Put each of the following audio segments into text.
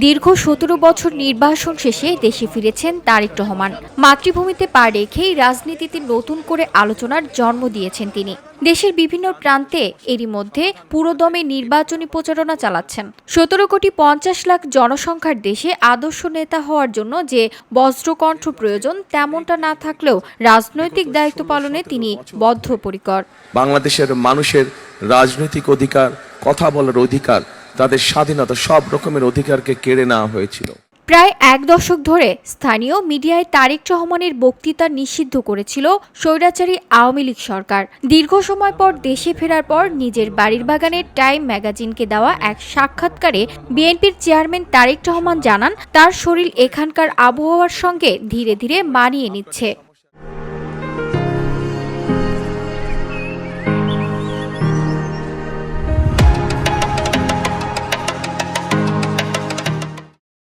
দীর্ঘ ১৭ বছর নির্বাসন শেষে দেশে ফিরেছেন তারেক রহমান। মাতৃভূমিতে পা রেখেই রাজনীতিতে নতুন করে আলোচনার জন্ম দিয়েছেন তিনি। দেশের বিভিন্ন প্রান্তে এরই মধ্যে পুরোদমে নির্বাচনী প্রচারণা চালাচ্ছেন। ১৭ কোটি ৫০ লাখ জনসংখ্যার দেশে আদর্শ নেতা হওয়ার জন্য যে বজ্রকণ্ঠ প্রয়োজন তেমনটা না থাকলেও রাজনৈতিক দায়িত্ব পালনে তিনি বদ্ধপরিকর। বাংলাদেশের মানুষের রাজনৈতিক অধিকার, কথা বলার অধিকার, তাদের স্বাধীনতা, সব রকমের অধিকারকে কেড়ে নেওয়া হয়েছিল। প্রায় এক দশক ধরে স্থানীয় মিডিয়ায় তারেক রহমানের বক্তৃতা নিষিদ্ধ করেছিল স্বৈরাচারী আওয়ামী লীগ সরকার। দীর্ঘ সময় পর দেশে ফেরার পর নিজের বাড়ির বাগানের টাইম ম্যাগাজিনকে দেওয়া এক সাক্ষাৎকারে বিএনপির চেয়ারম্যান তারেক রহমান জানান, তার শরীর এখানকার আবহাওয়ার সঙ্গে ধীরে ধীরে মানিয়ে নিচ্ছে।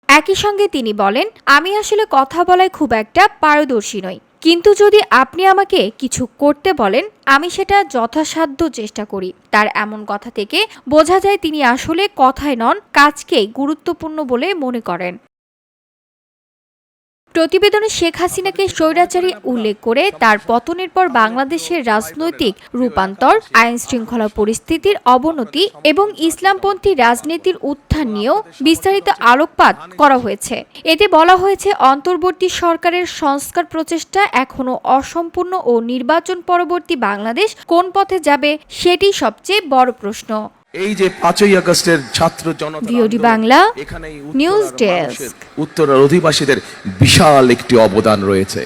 একই সঙ্গে তিনি বলেন, আমি আসলে কথা বলায় খুব একটা পারদর্শী নই, কিন্তু যদি আপনি আমাকে কিছু করতে বলেন আমি সেটা যথাসাধ্য চেষ্টা করি। তার এমন কথা থেকে বোঝা যায় তিনি আসলে কথায় নন, কাজকেই গুরুত্বপূর্ণ বলে মনে করেন। প্রতিবেদনে শেখ হাসিনাকে স্বৈরাচারী উল্লেখ করে তার পতনের পর বাংলাদেশের রাজনৈতিক রূপান্তর, আইন শৃঙ্খলা পরিস্থিতির অবনতি এবং ইসলামপন্থী রাজনীতির উত্থান নিয়েও বিস্তারিত আলোকপাত করা হয়েছে। এতে বলা হয়েছে, অন্তর্বর্তী সরকারের সংস্কার প্রচেষ্টা এখনো অসম্পূর্ণ ও নির্বাচন পরবর্তী বাংলাদেশ কোন পথে যাবে সেটি সবচেয়ে বড় প্রশ্ন। এই যে 5ই আগস্টের ছাত্র জনতা, ভিওডি বাংলা নিউজ ডেস্ক। উত্তরের অধিবাসীদের বিশাল একটি অবদান রয়েছে।